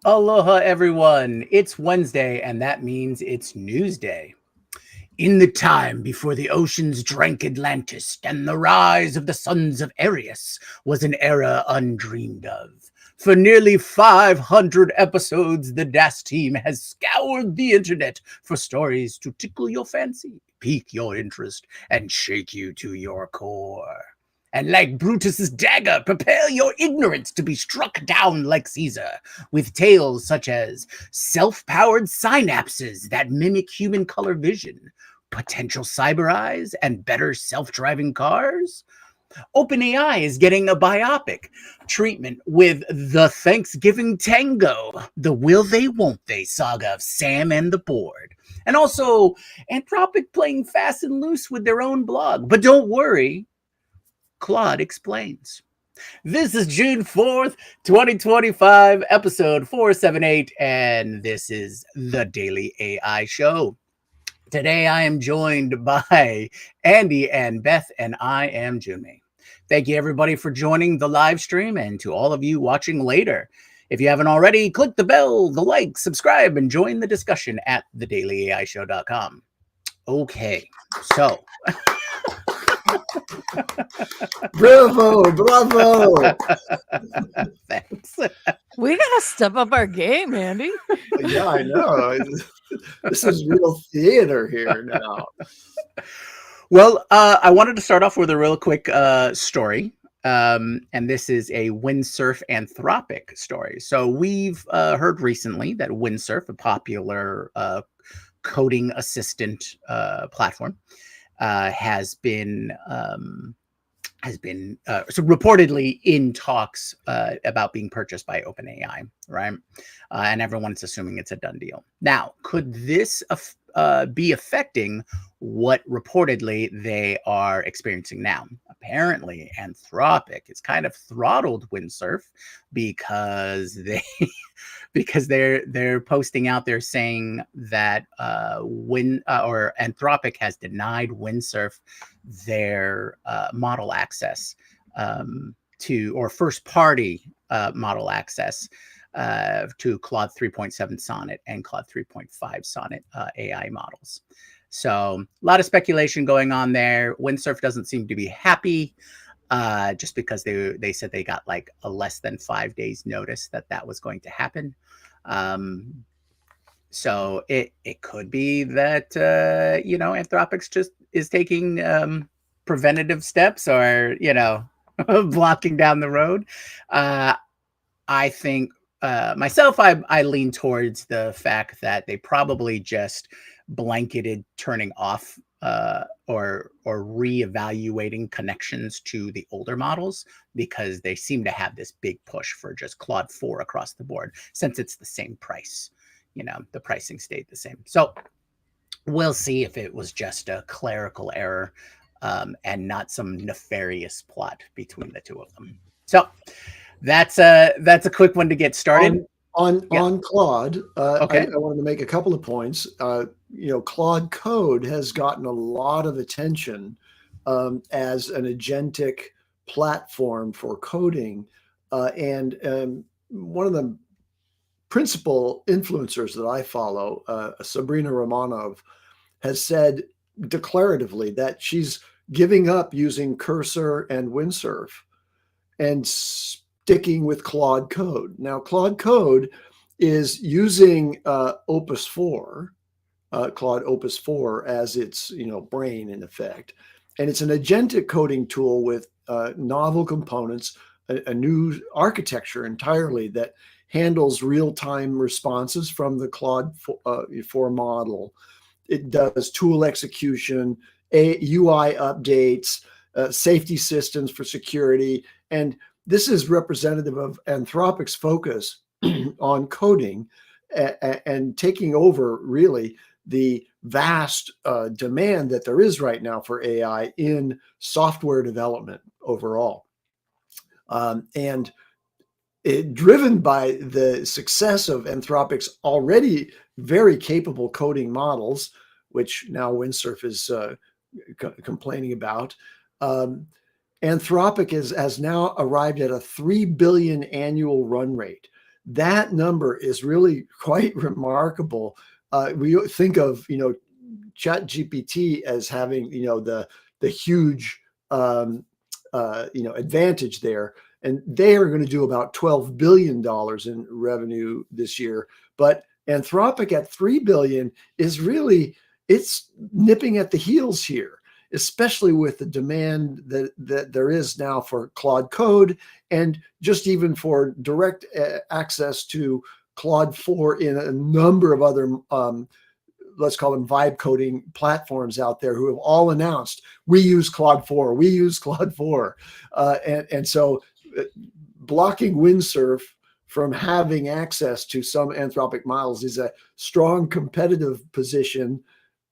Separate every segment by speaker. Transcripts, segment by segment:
Speaker 1: Aloha, everyone. It's Wednesday, and that means it's News Day. In the time before the oceans drank Atlantis and the rise of the sons of Arius was an era undreamed of. For nearly 500 episodes, the DAS team has scoured the internet for stories to tickle your fancy, pique your interest, and shake you to your core. And like Brutus's dagger, prepare your ignorance to be struck down like Caesar, with tales such as self-powered synapses that mimic human color vision, potential cyber eyes, and better self-driving cars. OpenAI is getting a biopic treatment with The Thanksgiving Tango, the will they won't they saga of Sam and the board. And also Anthropic playing fast and loose with their own blog. But don't worry, Claude explains. This is June 4th, 2025, episode 478, and this is the Daily AI Show. Today I am joined by Andy and Beth, and I am Jyunmi. Thank you everybody for joining the live stream, and to all of you watching later. If you haven't already, click the bell, the like, subscribe, and join the discussion at thedailyAIshow.com. Okay, so
Speaker 2: Bravo, bravo.
Speaker 1: thanks.
Speaker 3: We gotta step up our game, Andy.
Speaker 2: Yeah, I know. This is real theater here now.
Speaker 1: Well, I wanted to start off with a real quick story. And this is a windsurf Anthropic story. So we've heard recently that Windsurf, a popular coding assistant platform, has been so reportedly in talks about being purchased by OpenAI, right? And everyone's assuming it's a done deal. Now, could this be affecting what reportedly they are experiencing now? Apparently, Anthropic is kind of throttled Windsurf because they're posting out there saying that or Anthropic has denied Windsurf their model access to, or first party model access to Claude 3.7 Sonnet and Claude 3.5 Sonnet AI models. So a lot of speculation going on there. Windsurf doesn't seem to be happy just because they said they got like a less than 5 days notice that was going to happen. So it could be that Anthropic just is taking preventative steps, or blocking down the road. I think myself, I lean towards the fact that they probably just blanketed turning off or reevaluating connections to the older models, because they seem to have this big push for just Claude 4 across the board, since it's the same price. The pricing stayed the same. So we'll see if it was just a clerical error and not some nefarious plot between the two of them. So that's a quick one to get started.
Speaker 2: On Claude,
Speaker 1: Okay.
Speaker 2: I wanted to make a couple of points. Claude Code has gotten a lot of attention as an agentic platform for coding, and one of the principal influencers that I follow, Sabrina Romanov, has said declaratively that she's giving up using Cursor and Windsurf and sticking with Claude Code. Now, Claude Code is using Opus 4, Claude Opus 4 as its brain in effect, and it's an agentic coding tool with novel components, a new architecture entirely that handles real-time responses from the Claude 4 model. It does tool execution, UI updates, safety systems for security, and this is representative of Anthropic's focus on coding and taking over really the vast demand that there is right now for AI in software development overall. And driven by the success of Anthropic's already very capable coding models, which now Windsurf is complaining about, Anthropic has now arrived at a 3 billion annual run rate. that number is really quite remarkable. We think of, Chat GPT as having, the huge, advantage there. And they are going to do about $12 billion in revenue this year. But Anthropic at 3 billion is really, it's nipping at the heels here, especially with the demand that there is now for Claude Code, and just even for direct access to Claude 4 in a number of other, let's call them vibe coding platforms out there, who have all announced, we use Claude 4, we use Claude 4. And so blocking Windsurf from having access to some Anthropic models is a strong competitive position,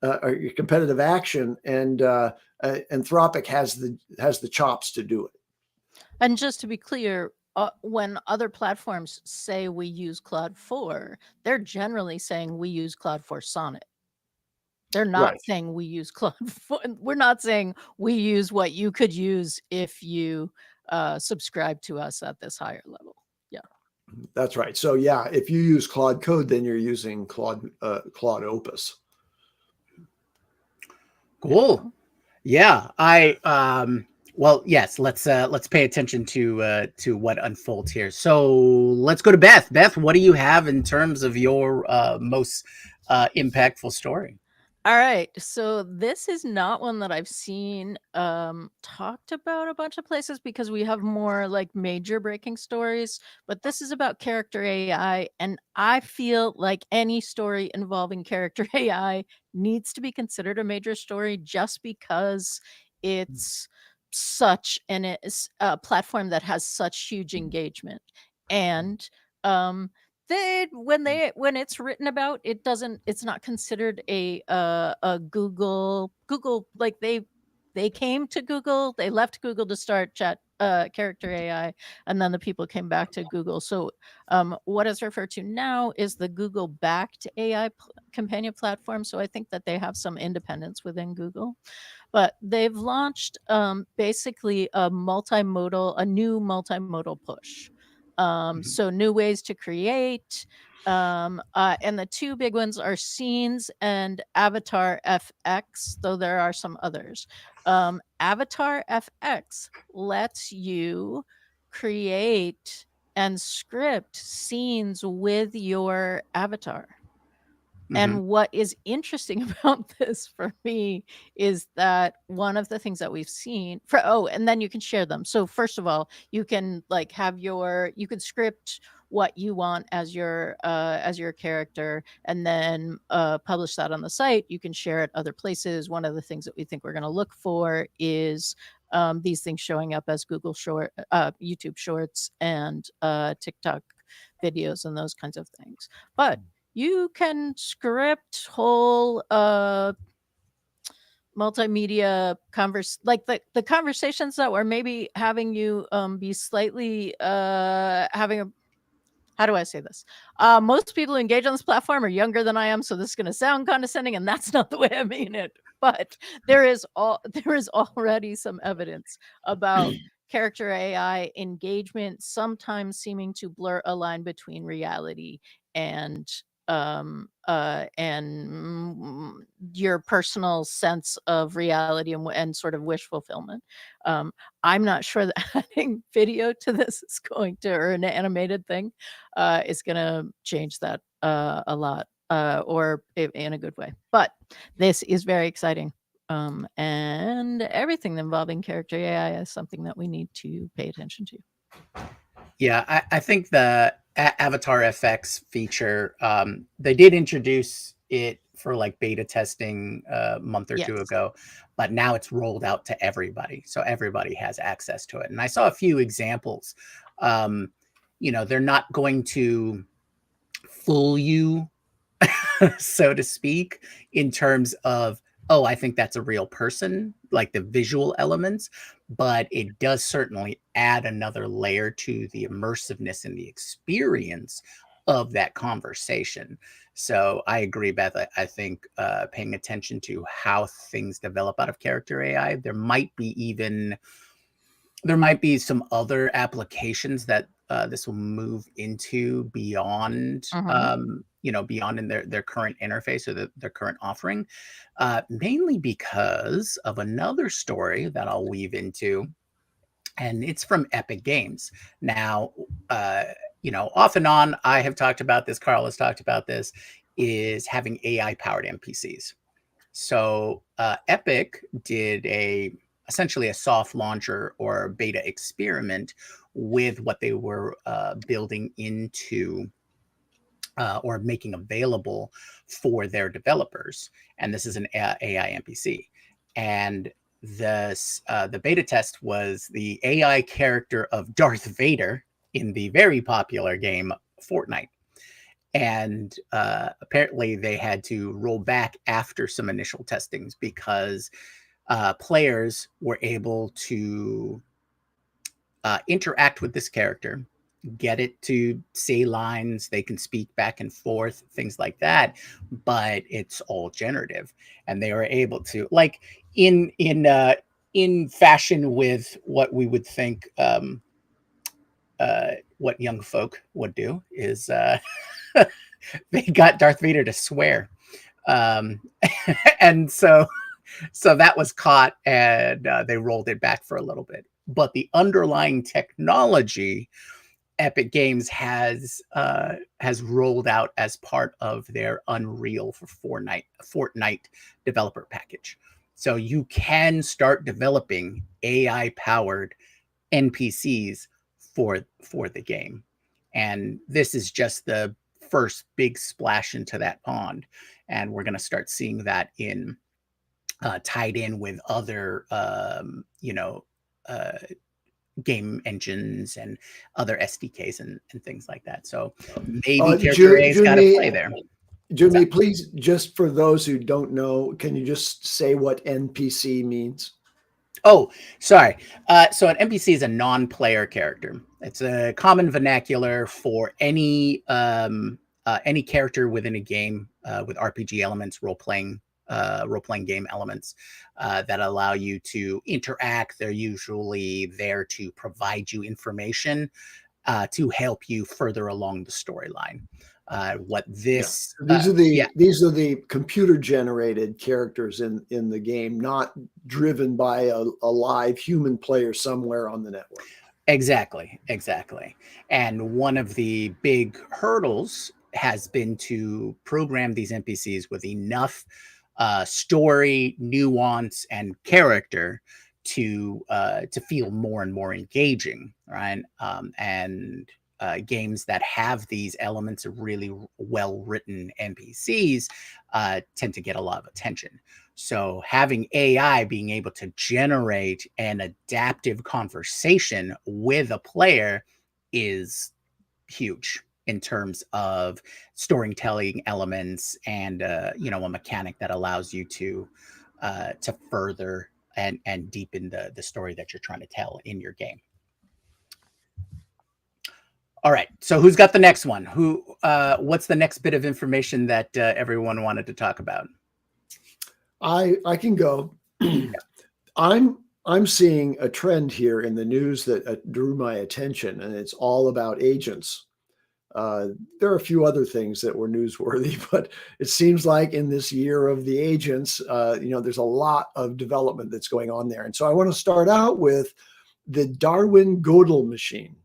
Speaker 2: or competitive action, and Anthropic has the chops to do it.
Speaker 3: And just to be clear, when other platforms say we use Claude 4, they're generally saying we use Claude 4 Sonnet. They're not
Speaker 2: Right.
Speaker 3: saying we use Claude 4. We're not saying we use what you could use if you subscribe to us at this higher level. Yeah.
Speaker 2: That's right. So yeah, if you use Claude Code, then you're using Claude Opus.
Speaker 1: Cool. Yeah, well, yes, let's pay attention to what unfolds here. So let's go to Beth. Beth, what do you have in terms of your most impactful story?
Speaker 3: All right. So this is not one that I've seen talked about a bunch of places, because we have more like major breaking stories, but this is about character AI, and I feel like any story involving character AI needs to be considered a major story, just because it's such a platform that has such huge engagement. And when it's written about, it's not considered a Google, like they came to Google, they left Google to start character AI, and then the people came back to Google. So what is referred to now is the Google backed AI companion platform. So I think that they have some independence within Google, but they've launched basically a new multimodal push. So new ways to create. And the two big ones are Scenes and Avatar FX, though there are some others. Avatar FX lets you create and script scenes with your avatar.
Speaker 1: Mhm.
Speaker 3: And what is interesting about this for me is that one of the things that we've seen and then you can share them. So first of all, you can like you can script what you want as your character, and then publish that on the site. You can share it other places. One of the things that we think we're going to look for is these things showing up as YouTube Shorts and TikTok videos and those kinds of things. But you can script whole multimedia like the conversations that were maybe having you be slightly having a how do I say this? Most people who engage on this platform are younger than I am, so this is going to sound condescending, and that's not the way I mean it. But there is already some evidence about character AI engagement sometimes seeming to blur a line between reality and your personal sense of reality and sort of wish fulfillment. I'm not sure that adding video to this is going to, or an animated thing, is going to change that a lot, or in a good way. But this is very exciting. And everything involving character AI is something that we need to pay attention to.
Speaker 1: Yeah, I think the Avatar FX feature, they did introduce it for like beta testing a month or two
Speaker 3: Yes.
Speaker 1: ago, but now it's rolled out to everybody. So everybody has access to it. And I saw a few examples. They're not going to fool you, so to speak, in terms of, oh, I think that's a real person, like the visual elements, but it does certainly add another layer to the immersiveness and the experience of that conversation. So I agree, Beth. I think paying attention to how things develop out of character AI, there might be even there might be some other applications that this will move into beyond,
Speaker 3: Mhm.
Speaker 1: beyond in their current interface or their current offering, mainly because of another story that I'll weave into, and it's from Epic Games. Now, uh, off and on, I have talked about this. Karl has talked about this. Is having AI powered NPCs. So Epic did essentially a soft launcher or beta experiment with what they were building into or making available for their developers, and this is an AI NPC. And the beta test was the AI character of Darth Vader in the very popular game Fortnite. And apparently they had to roll back after some initial testings because players were able to interact with this character, get it to say lines, they can speak back and forth, things like that, but it's all generative. And they were able to, like, in fashion with what we would think what young folk would do is they got Darth Vader to swear. Um, and so that was caught, and they rolled it back for a little bit. But the underlying technology, Epic Games has rolled out as part of their Unreal for Fortnite developer package. So you can start developing AI powered NPCs for the game, and this is just the first big splash into that pond, and we're going to start seeing that in tied in with other uh, game engines and other SDKs and things like that. So maybe character A's got to play there.
Speaker 2: Jyunmi, please, just for those who don't know, can you just say what NPC means?
Speaker 1: Oh, sorry. So an NPC is a non-player character. It's a common vernacular for any character within a game with RPG elements, role-playing game elements that allow you to interact. They're usually there to provide you information to help you further along the storyline. What this
Speaker 2: these are the computer generated characters in the game, not driven by a live human player somewhere on the network.
Speaker 1: Exactly. And one of the big hurdles has been to program these NPCs with enough story, nuance, and character to feel more and more engaging, right? And games that have these elements of really well written NPCs tend to get a lot of attention. So having AI being able to generate an adaptive conversation with a player is huge in terms of storytelling elements and a mechanic that allows you to further and deepen the story that you're trying to tell in your game. All right, so who's got the next one? What's the next bit of information that everyone wanted to talk about?
Speaker 2: I can go. I'm seeing a trend here in the news that drew my attention, and it's all about agents. There are a few other things that were newsworthy, but it seems like in this year of the agents, there's a lot of development that's going on there. And so I want to start out with the Darwin-Gödel machine.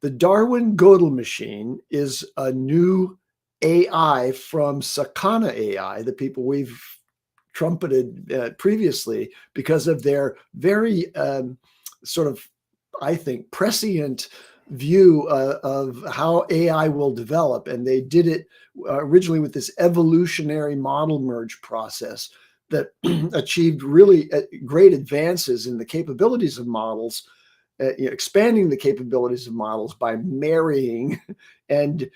Speaker 2: The Darwin-Gödel machine is a new AI from Sakana AI, the people we've trumpeted previously because of their very sort of, I think, prescient view of how AI will develop. And they did it originally with this evolutionary model merge process that achieved really great advances in the capabilities of models, expanding the capabilities of models by marrying and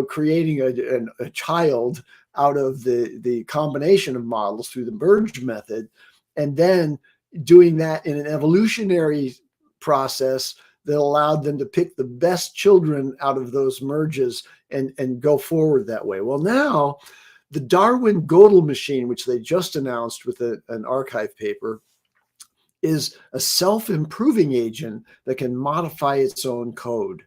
Speaker 2: creating a child out of the combination of models through the merge method, and then doing that in an evolutionary process that allowed them to pick the best children out of those merges and go forward that way. Well, now the Darwin-Gödel machine, which they just announced with an archive paper, is a self-improving agent that can modify its own code.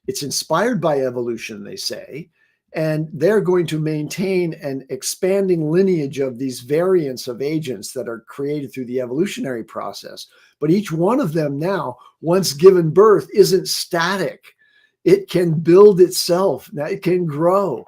Speaker 2: It's inspired by evolution, they say, and they're going to maintain an expanding lineage of these variants of agents that are created through the evolutionary process. But each one of them now, once given birth, isn't static. It can build itself. Now it can grow.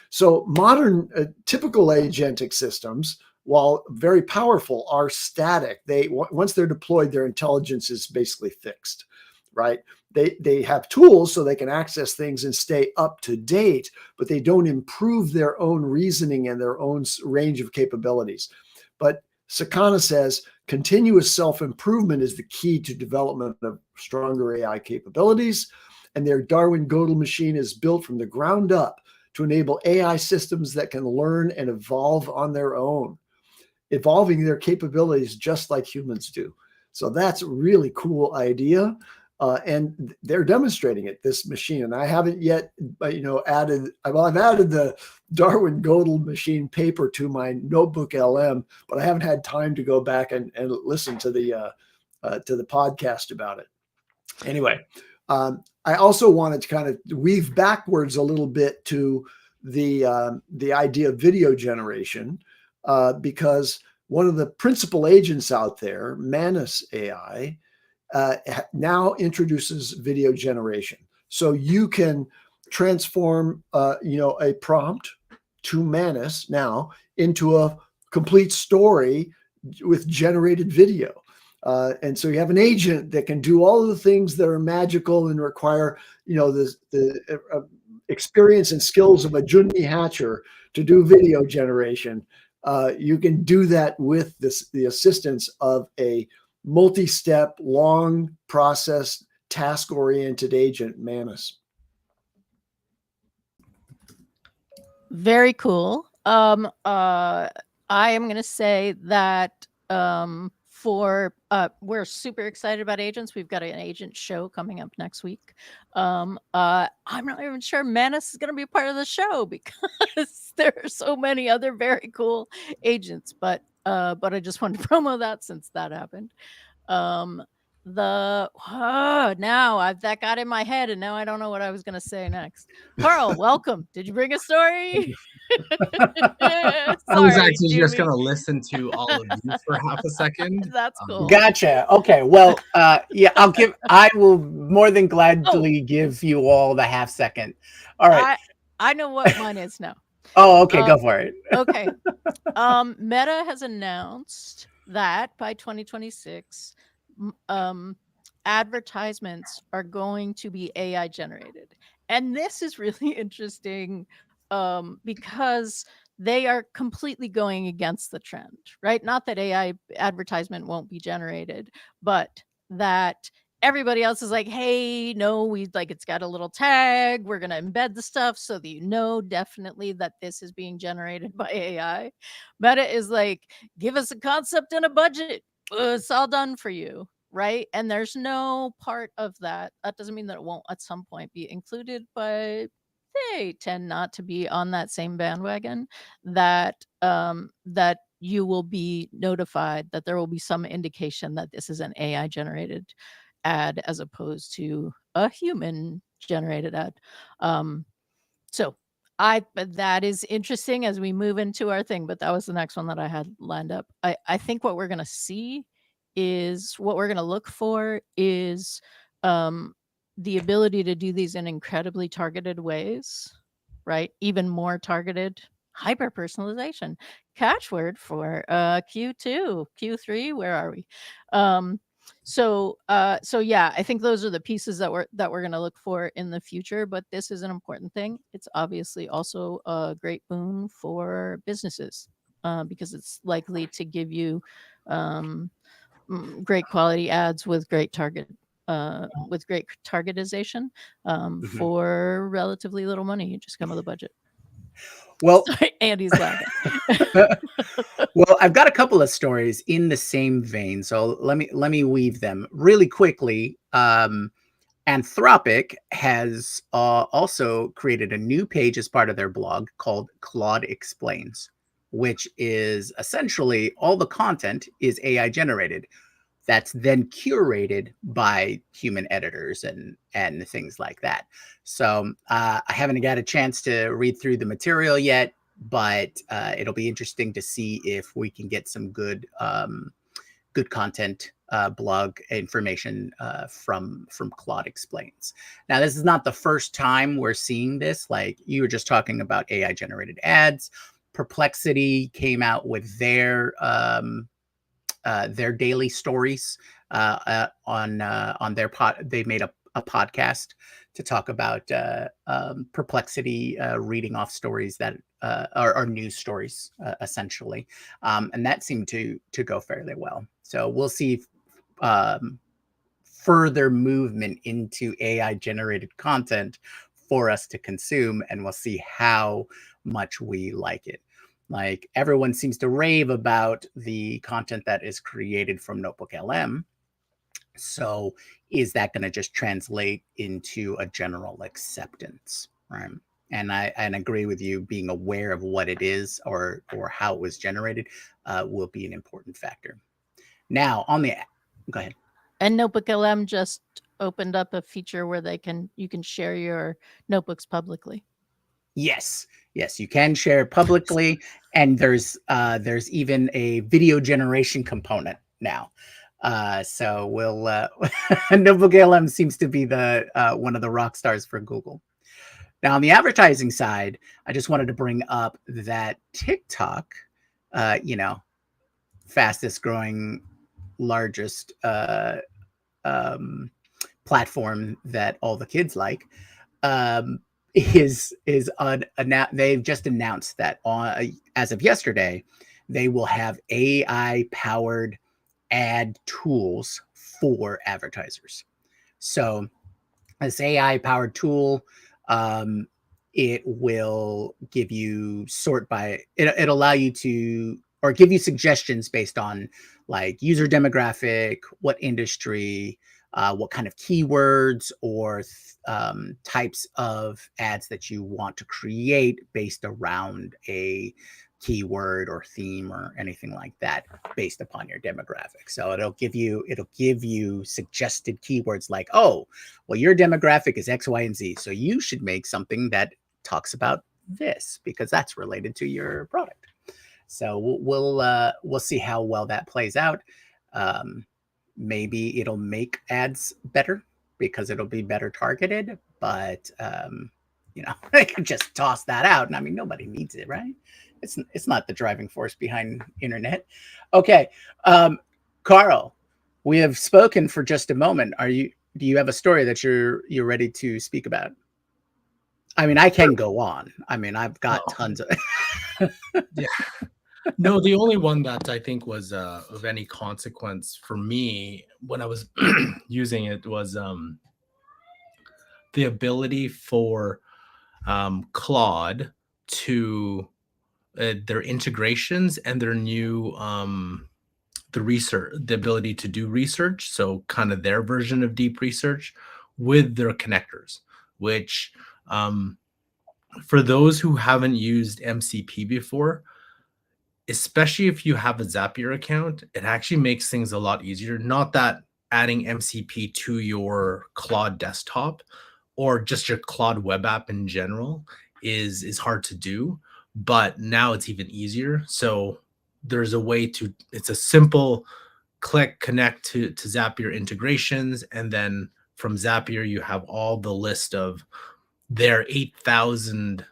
Speaker 2: So modern typical agentic systems, while very powerful, are static. Once they're deployed, their intelligence is basically fixed, right? They have tools so they can access things and stay up to date, but they don't improve their own reasoning and their own range of capabilities. But Sakana says continuous self-improvement is the key to development of stronger AI capabilities, and their Darwin-Gödel machine is built from the ground up to enable AI systems that can learn and evolve on their own, evolving their capabilities just like humans do. So that's a really cool idea. And they're demonstrating it, this machine. And I haven't yet, added the Darwin-Gödel machine paper to my notebook LM, but I haven't had time to go back and listen to the podcast about it. Anyway, I also wanted to kind of weave backwards a little bit to the idea of video generation, because one of the principal agents out there, Manus AI, now introduces video generation. So you can transform, a prompt to Manus now into a complete story with generated video. And so you have an agent that can do all of the things that are magical and require, the experience and skills of a Jyunmi hatcher to do video generation. You can do that with the assistance of a multi-step, long process, task-oriented agent, Manus.
Speaker 3: Very cool. I am going to say that we're super excited about agents. We've got an agent show coming up next week. I'm not even sure Manus is going to be a part of the show because there are so many other very cool agents. But I just wanted to promo that since that happened. That got in my head and now I don't know what I was going to say next. Karl, welcome. Did you bring a story?
Speaker 4: I was actually just going to listen to all of you for half a second.
Speaker 3: That's cool.
Speaker 1: Gotcha. Okay. Well, yeah, I will more than gladly give you all the half second. All right.
Speaker 3: I know what mine is now.
Speaker 1: Oh, okay. Go for it.
Speaker 3: Okay. Meta has announced that by 2026, advertisements are going to be AI generated. And this is really interesting because they are completely going against the trend, right? Not that AI advertisement won't be generated, but that everybody else is like, hey, no, it's got a little tag. We're going to embed the stuff so that you know definitely that this is being generated by AI. Meta is like, give us a concept and a budget. It's all done for you, right? And there's no part of that. That doesn't mean that it won't at some point be included, but they tend not to be on that same bandwagon, that you will be notified that there will be some indication that this is an AI generated ad as opposed to a human generated ad. But that is interesting as we move into our thing, but that was the next one that I had lined up. I think what we're going to see is what we're going to look for is the ability to do these in incredibly targeted ways, right? Even more targeted hyper personalization. Catchword for Q2, Q3, where are we? So yeah, I think those are the pieces that we're going to look for in the future, but this is an important thing. It's obviously also a great boon for businesses because it's likely to give you great quality ads with great targetization for relatively little money. You just come with a budget.
Speaker 1: Well,
Speaker 3: sorry, Andy's laughing.
Speaker 1: Well, I've got a couple of stories in the same vein, so let me weave them really quickly. Anthropic has also created a new page as part of their blog called Claude Explains, which is essentially all the content is AI generated. that's then curated by human editors and things like that. So I haven't got a chance to read through the material yet, but it'll be interesting to see if we can get some good content, blog information from Claude Explains. Now, this is not the first time we're seeing this. Like you were just talking about AI generated ads. Perplexity came out with their daily stories on their They made a podcast to talk about Perplexity reading off stories that are news stories essentially, and that seemed to go fairly well. So we'll see further movement into AI generated content for us to consume, and we'll see how much we like it. Like everyone seems to rave about the content that is created from Notebook LM. So is that going to just translate into a general acceptance, right? And I agree with you. Being aware of what it is or how it was generated will be an important factor. Now go ahead.
Speaker 3: And Notebook LM just opened up a feature where you can share your notebooks publicly.
Speaker 1: Yes, you can share publicly, and there's even a video generation component now. So we'll Notebook LM seems to be the one of the rock stars for Google. Now on the advertising side, I just wanted to bring up that TikTok, fastest growing, largest platform that all the kids like, they've just announced that as of yesterday, they will have AI powered ad tools for advertisers. So this AI powered tool, it will give you it'll allow you to, or give you suggestions based on like user demographic, what industry, what kind of keywords or types of ads that you want to create based around a keyword or theme or anything like that based upon your demographic. So it'll give you suggested keywords like, oh, well, your demographic is X, Y, and Z. So you should make something that talks about this because that's related to your product. So we'll see how well that plays out. Maybe it'll make ads better because it'll be better targeted, but I could just toss that out. And I mean, nobody needs it, right? It's not the driving force behind internet. Okay. Karl, we have spoken for just a moment. Do you have a story that you're ready to speak about? I mean, I can go on. I mean, I've got tons of
Speaker 4: yeah. No, the only one that I think was of any consequence for me when I was using it was the ability for Claude to their integrations and their new the ability to do research. So kind of their version of deep research with their connectors, which for those who haven't used MCP before, especially if you have a Zapier account, it actually makes things a lot easier. Not that adding MCP to your Claude desktop or just your Claude web app in general is hard to do, but now it's even easier. So there's a way it's a simple click, connect to Zapier integrations. And then from Zapier, you have all the list of their 8,000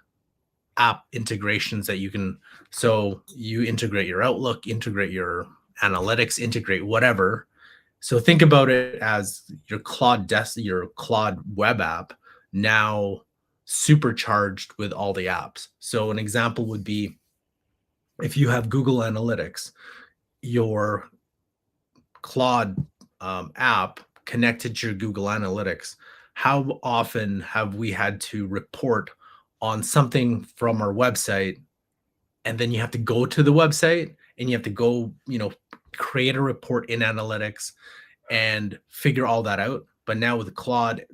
Speaker 4: app integrations that you can. So you integrate your Outlook, integrate your analytics, integrate whatever. So think about it as your Claude web app now supercharged with all the apps. So an example would be if you have Google Analytics, your Claude app connected to your Google Analytics. How often have we had to report on something from our website, and then you have to go to the website and you have to go, create a report in analytics and figure all that out. But now with Claude,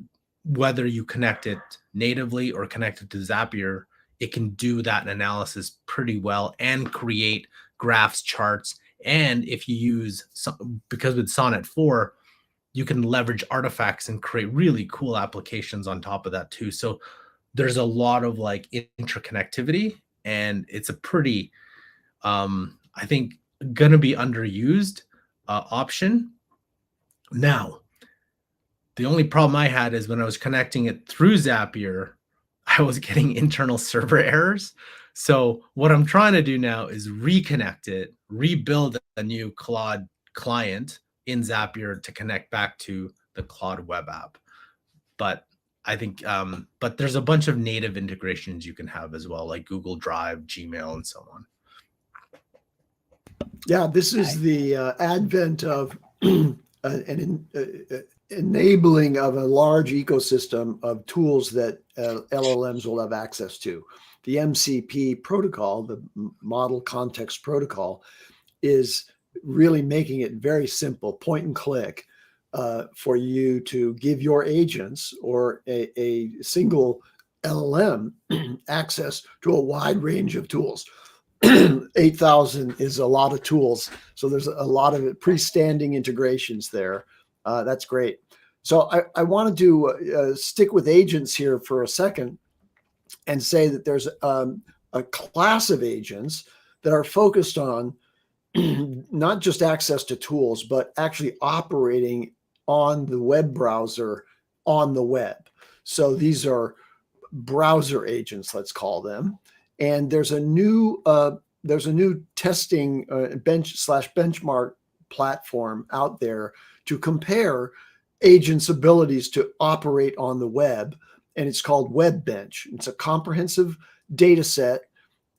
Speaker 4: whether you connect it natively or connect it to Zapier, it can do that analysis pretty well and create graphs, charts, And if you use because with Sonnet 4, you can leverage artifacts and create really cool applications on top of that too. So there's a lot of like interconnectivity, and it's a pretty, I think, gonna be underused option. Now, the only problem I had is when I was connecting it through Zapier, I was getting internal server errors. So what I'm trying to do now is reconnect it, rebuild a new Claude client in Zapier to connect back to the Claude web app. But I think, but there's a bunch of native integrations you can have as well, like Google Drive, Gmail, and so on.
Speaker 2: Yeah, this is the advent of enabling of a large ecosystem of tools that LLMs will have access to. The MCP protocol, the Model Context Protocol, is really making it very simple, point and click, for you to give your agents or a single LLM access to a wide range of tools. 8,000 is a lot of tools. So there's a lot of freestanding integrations there. That's great. So I wanted to stick with agents here for a second and say that there's a class of agents that are focused on not just access to tools, but actually operating on the web browser on the web. So these are browser agents, let's call them. And there's a new testing benchmark platform out there to compare agents' abilities to operate on the web, and it's called WebBench. It's a comprehensive data set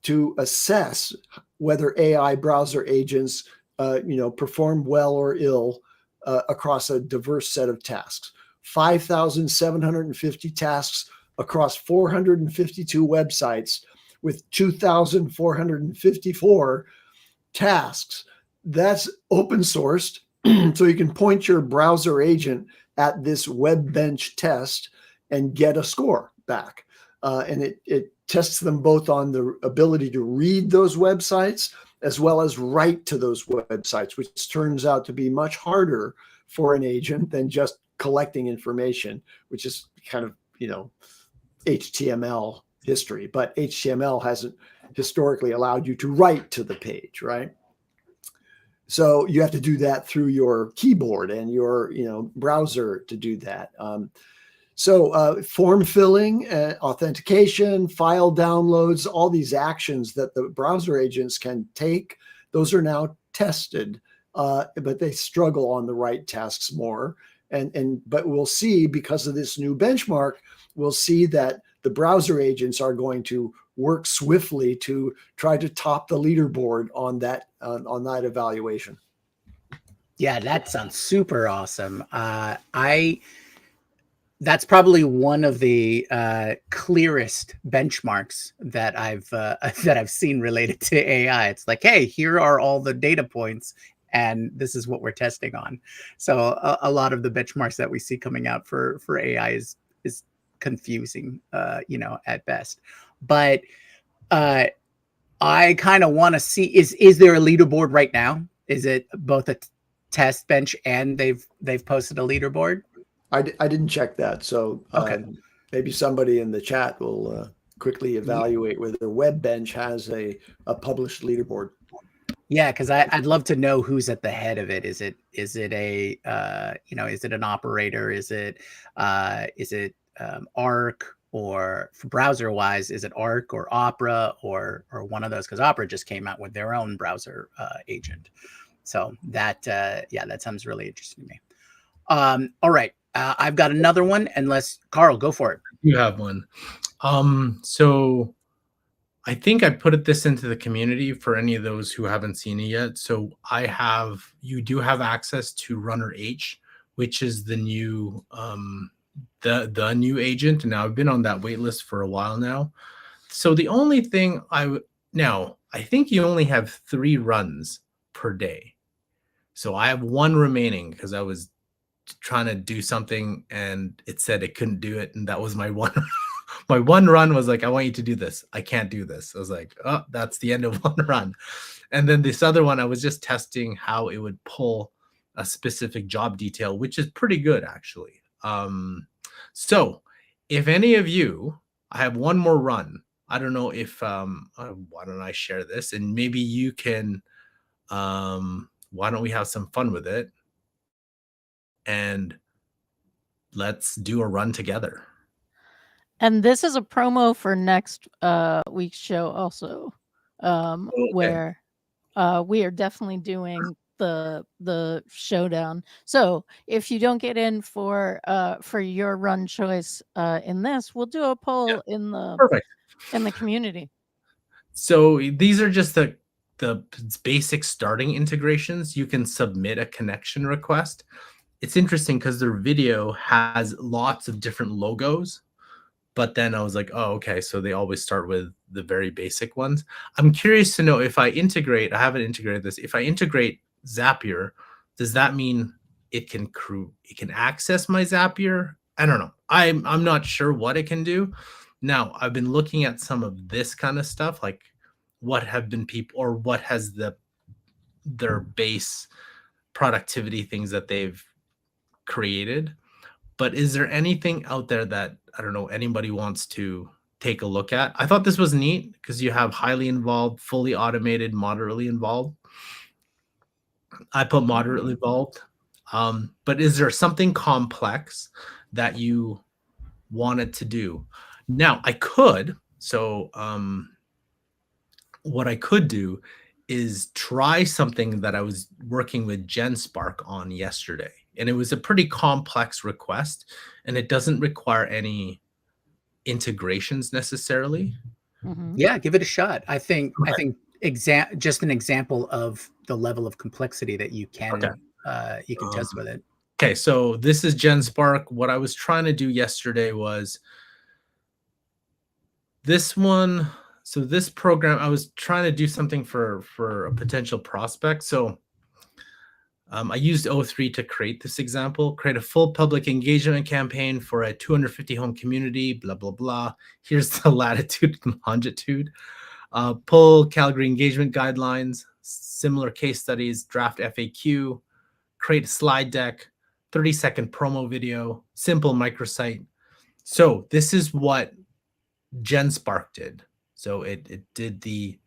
Speaker 2: to assess whether AI browser agents perform well or ill across a diverse set of tasks. 5,750 tasks across 452 websites with 2,454 tasks. That's open sourced. So you can point your browser agent at this WebBench test and get a score back. And it tests them both on the ability to read those websites as well as write to those websites, which turns out to be much harder for an agent than just collecting information, which is kind of, HTML history. But HTML hasn't historically allowed you to write to the page, right? So you have to do that through your keyboard and your browser to do that. So form filling, authentication, file downloads, all these actions that the browser agents can take, those are now tested, but they struggle on the right tasks more. But we'll see, because of this new benchmark, we'll see that the browser agents are going to work swiftly to try to top the leaderboard on that evaluation.
Speaker 1: Yeah, that sounds super awesome. That's probably one of the clearest benchmarks that I've seen related to AI. It's like, hey, here are all the data points, and this is what we're testing on. So a lot of the benchmarks that we see coming out for AI is confusing, at best. But I kind of want to see, is there a leaderboard right now? Is it both a test bench and they've posted a leaderboard?
Speaker 2: I didn't check that. So
Speaker 1: okay.
Speaker 2: Maybe somebody in the chat will quickly evaluate whether WebBench has a published leaderboard.
Speaker 1: Yeah, because I'd love to know who's at the head of it. Is it is it an operator? Is it Arc, or for browser wise, is it Arc or Opera or one of those? Because Opera just came out with their own browser agent. So that sounds really interesting to me. All right. I've got another one, unless Karl, go for it.
Speaker 4: You have one. So I think I put this into the community for any of those who haven't seen it yet. So you do have access to Runner H, which is the new the new agent. And now I've been on that wait list for a while now. So the only thing I think you only have 3 runs per day. So I have 1 remaining because I was trying to do something and it said it couldn't do it, and that was my one my one run was like, I want you to do this. I can't do this. I was like, oh, that's the end of one run. And then this other one, I was just testing how it would pull a specific job detail, which is pretty good actually. So if any of you, I have one more run. I don't know if why don't I share this, and maybe you can why don't we have some fun with it and let's do a run together.
Speaker 3: And this is a promo for next week's show also, where we are definitely doing the showdown. So if you don't get in for your run choice in this, we'll do a poll in
Speaker 4: Perfect.
Speaker 3: the community.
Speaker 4: So these are just the basic starting integrations. You can submit a connection request. It's interesting because their video has lots of different logos, but then I was like, oh, okay, so they always start with the very basic ones. I'm curious to know if I integrate, I haven't integrated this. If I integrate Zapier, does that mean it can access my Zapier? I don't know. I'm not sure what it can do. Now, I've been looking at some of this kind of stuff, like what have been people, or what has their base productivity things that they've created. But is there anything out there that, I don't know, anybody wants to take a look at? I thought this was neat because you have highly involved, fully automated, moderately involved. I put moderately involved. But is there something complex that you wanted to do? Now, I could. So what I could do is try something that I was working with GenSpark on yesterday. And it was a pretty complex request, and it doesn't require any integrations necessarily.
Speaker 3: Mhm.
Speaker 1: Yeah, give it a shot. I think just an example of the level of complexity that you can test with it.
Speaker 4: Okay, so this is GenSpark. What I was trying to do yesterday was this one. So this program, I was trying to do something for a potential prospect. So I used O3 to create this example, create a full public engagement campaign for a 250 home community, blah, blah, blah. Here's the latitude and longitude. Pull Calgary engagement guidelines, similar case studies, draft FAQ, create a slide deck, 30-second promo video, simple microsite. So this is what GenSpark did. So it did the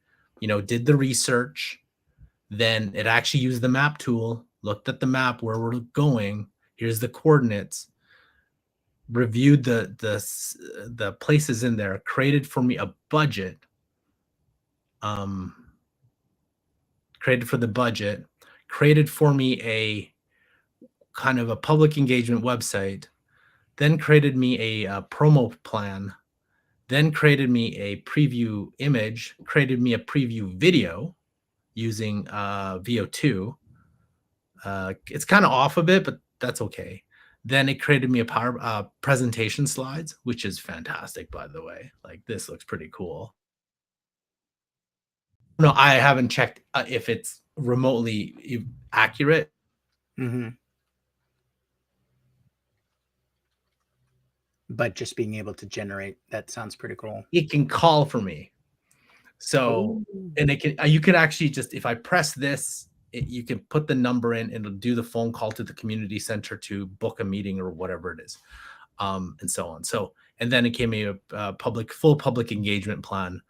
Speaker 4: research. Then it actually used the map tool, looked at the map where we're going. Here's the coordinates. Reviewed the places in there. Created for me a budget. Created for the budget. Created for me a kind of a public engagement website. Then created me a promo plan. Then created me a preview image. Created me a preview video using VO2. It's kind of off a bit, but that's okay. Then it created me a presentation slides, which is fantastic, by the way. Like, this looks pretty cool. No, I haven't checked if it's remotely accurate.
Speaker 1: Mm-hmm. But just being able to generate, that sounds pretty cool.
Speaker 4: It can call for me. So, and it can, you can actually just, if I press this, you can put the number in and it'll do the phone call to the community center to book a meeting or whatever it is, and so on. So, and then it came a full public engagement plan.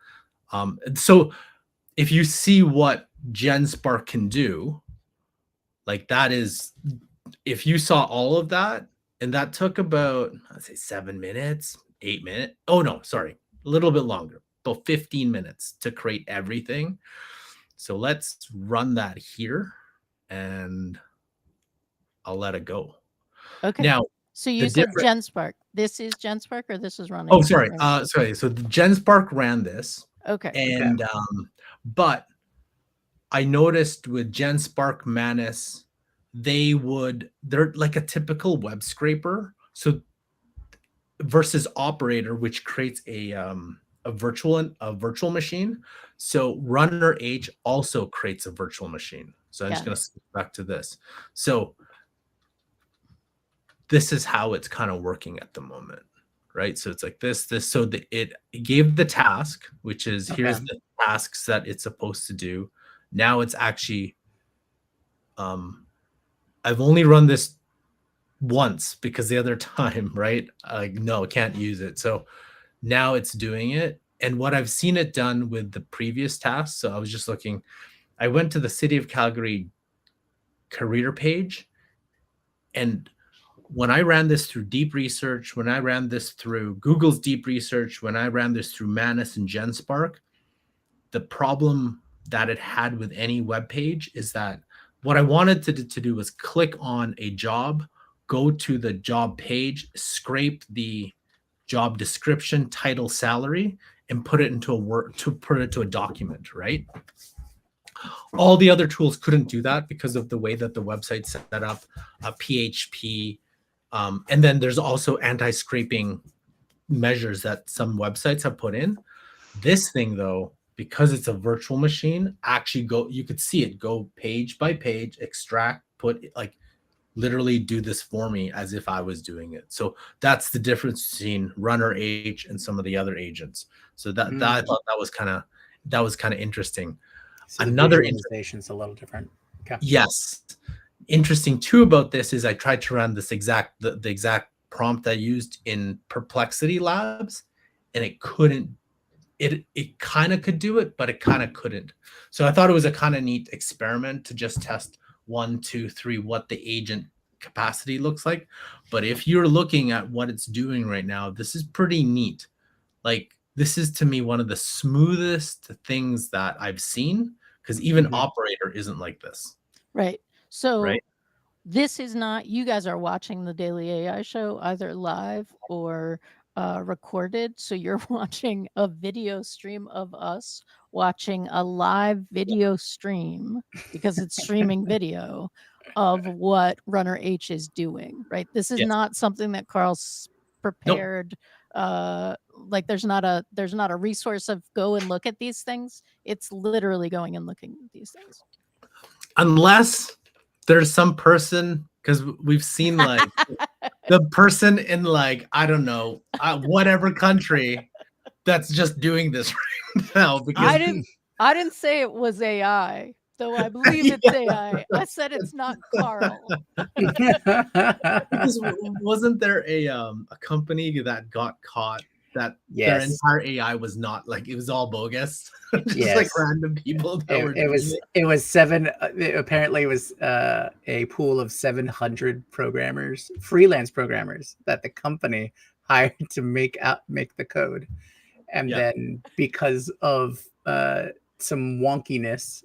Speaker 4: So if you see what GenSpark can do, like, that is, if you saw all of that, and that took about, let's say 7 minutes, 8 minutes. Oh no, sorry, a little bit longer, about 15 minutes to create everything. So let's run that here and I'll let it go.
Speaker 3: Okay.
Speaker 4: Now,
Speaker 3: so you said GenSpark. This is GenSpark, or this is running?
Speaker 4: Oh, sorry. Sorry. So the GenSpark ran this.
Speaker 3: Okay.
Speaker 4: And but I noticed with GenSpark Manus, they're like a typical web scraper. So versus Operator, which creates a virtual machine. So Runner H also creates a virtual machine. So I'm just going to switch back to this. So this is how it's kind of working at the moment, right? So it's like this. So it gave the task, which is here's
Speaker 1: Okay.
Speaker 4: the tasks that it's supposed to do. Now it's actually, I've only run this once because the other time, right? No, I can't use it. So now it's doing it. And what I've seen it done with the previous tasks. So I was just looking, I went to the City of Calgary career page, and when I ran this through deep research, when I ran this through Google's deep research, when I ran this through Manus and GenSpark, the problem that it had with any web page is that what I wanted to do was click on a job, go to the job page, scrape the job description, title, salary, and put it into a document, right? All the other tools couldn't do that because of the way that the website's set up, PHP, and then there's also anti-scraping measures that some websites have put in. This thing, though, because it's a virtual machine, actually you could see it go page by page, extract, put, like, literally do this for me as if I was doing it. So that's the difference between Runner H and some of the other agents. So that I thought that was kind of interesting.
Speaker 1: So
Speaker 4: Another
Speaker 1: visualization's a little different. Okay.
Speaker 4: Yes. Interesting too about this is I tried to run this the exact prompt I used in Perplexity Labs, and it couldn't. It kind of could do it, but it kind of couldn't. So I thought it was a kind of neat experiment to just test 1, 2, 3 what the agent capacity looks like. But if you're looking at what it's doing right now, this is pretty neat. Like, this is to me one of the smoothest things that I've seen, because even Operator isn't like this.
Speaker 3: Right. So
Speaker 4: Right.
Speaker 3: This is not, you guys are watching the Daily AI Show either live or recorded. So you're watching a video stream of us watching a live video stream, because it's streaming video of what Runner H is doing, right? This is
Speaker 4: Yes.
Speaker 3: not something that Karl's prepared. Like there's not a resource of go and look at these things. It's literally going and looking at these things.
Speaker 4: Unless there's some person, because we've seen like the person in, like, I don't know, whatever country that's just doing this right now. Because
Speaker 3: I didn't say it was AI, though I believe it's AI. I said it's not Karl.
Speaker 4: because wasn't there a company that got caught that their entire AI was not, like, it was all bogus? Just like random people that were doing it.
Speaker 1: It was seven. Apparently, it was a pool of 700 programmers, freelance programmers, that the company hired to make the code, and then because of some wonkiness,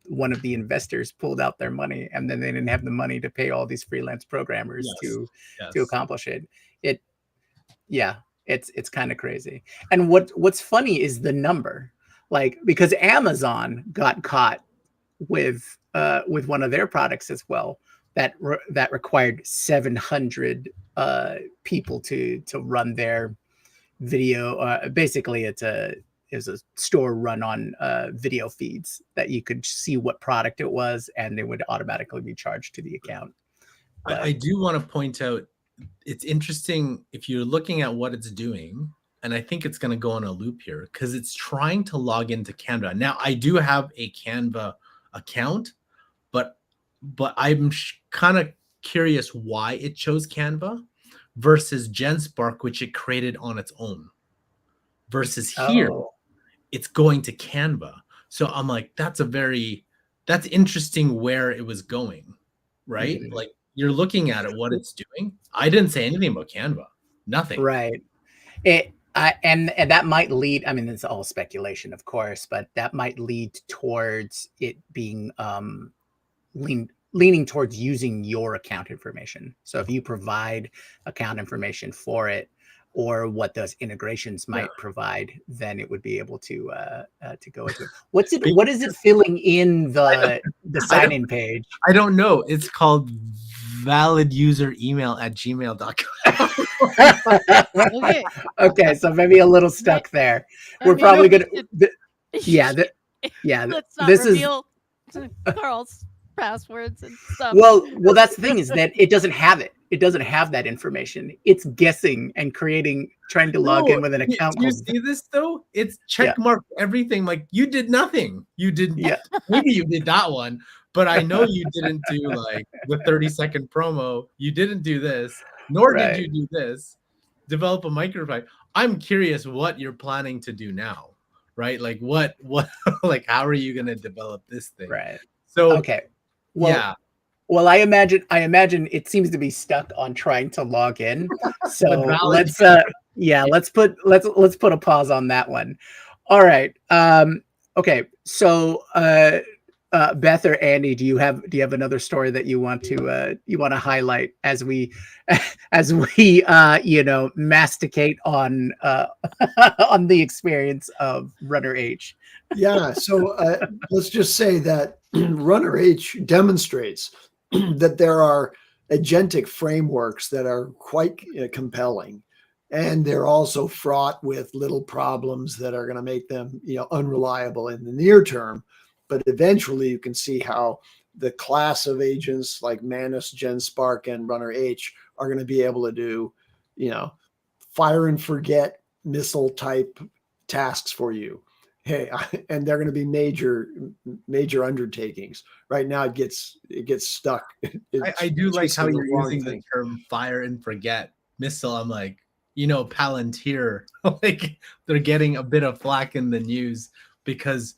Speaker 1: one of the investors pulled out their money, and then they didn't have the money to pay all these freelance programmers to accomplish it. It's kind of crazy. And what's funny is the number, like, because Amazon got caught with one of their products as well that required 700 people to run their video. Basically, it was a store run on video feeds that you could see what product it was, and it would automatically be charged to the account.
Speaker 4: I do want to point out, it's interesting if you're looking at what it's doing, and I think it's going to go on a loop here because it's trying to log into Canva. Now, I do have a Canva account, but I'm kind of curious why it chose Canva versus GenSpark, which it created on its own, versus here it's going to Canva. So I'm like, that's interesting where it was going, right?
Speaker 1: Mm-hmm.
Speaker 4: Like, you're looking at it, what it's doing. I didn't say anything about Canva. Nothing.
Speaker 1: Right. And that might lead, I mean, it's all speculation, of course, but that might lead towards it being leaning towards using your account information. So if you provide account information for it, or what those integrations might provide, then it would be able to go into it. What is it filling in the sign-in page?
Speaker 4: I don't know. It's called validuseremail@gmail.com.
Speaker 1: Okay, so maybe a little stuck there. We're probably gonna.
Speaker 3: Let's not reveal Karl's passwords and stuff.
Speaker 1: Well, that's the thing, is that it doesn't have it. It doesn't have that information. It's guessing and trying to log in with an account.
Speaker 4: Do you see this though? It's
Speaker 1: Yeah.
Speaker 4: check mark everything. Like you did nothing. You didn't.
Speaker 1: Yeah.
Speaker 4: Maybe you did that one, but I know you didn't do like the 30-second promo. You didn't do this, nor
Speaker 1: Right.
Speaker 4: did you do this. Develop a microphone. I'm curious what you're planning to do now, right? Like what, like how are you going to develop this thing?
Speaker 1: Right.
Speaker 4: So
Speaker 1: Okay. Well,
Speaker 4: yeah.
Speaker 1: Well, I imagine it seems to be stuck on trying to log in. So let's put a pause on that one. All right. Okay. So Beth or Andy, do you have another story that you want to highlight as we masticate on on the experience of Runner H?
Speaker 2: Yeah. So let's just say that Runner H demonstrates that there are agentic frameworks that are quite compelling, and they're also fraught with little problems that are going to make them, unreliable in the near term. But eventually, you can see how the class of agents like Manus, GenSpark, and Runner H are going to be able to do, fire and forget missile type tasks for you. Hey, and they're going to be major undertakings. Right now, it gets stuck.
Speaker 4: I do like how you're using the term fire and forget missile. I'm like, Palantir, like they're getting a bit of flack in the news because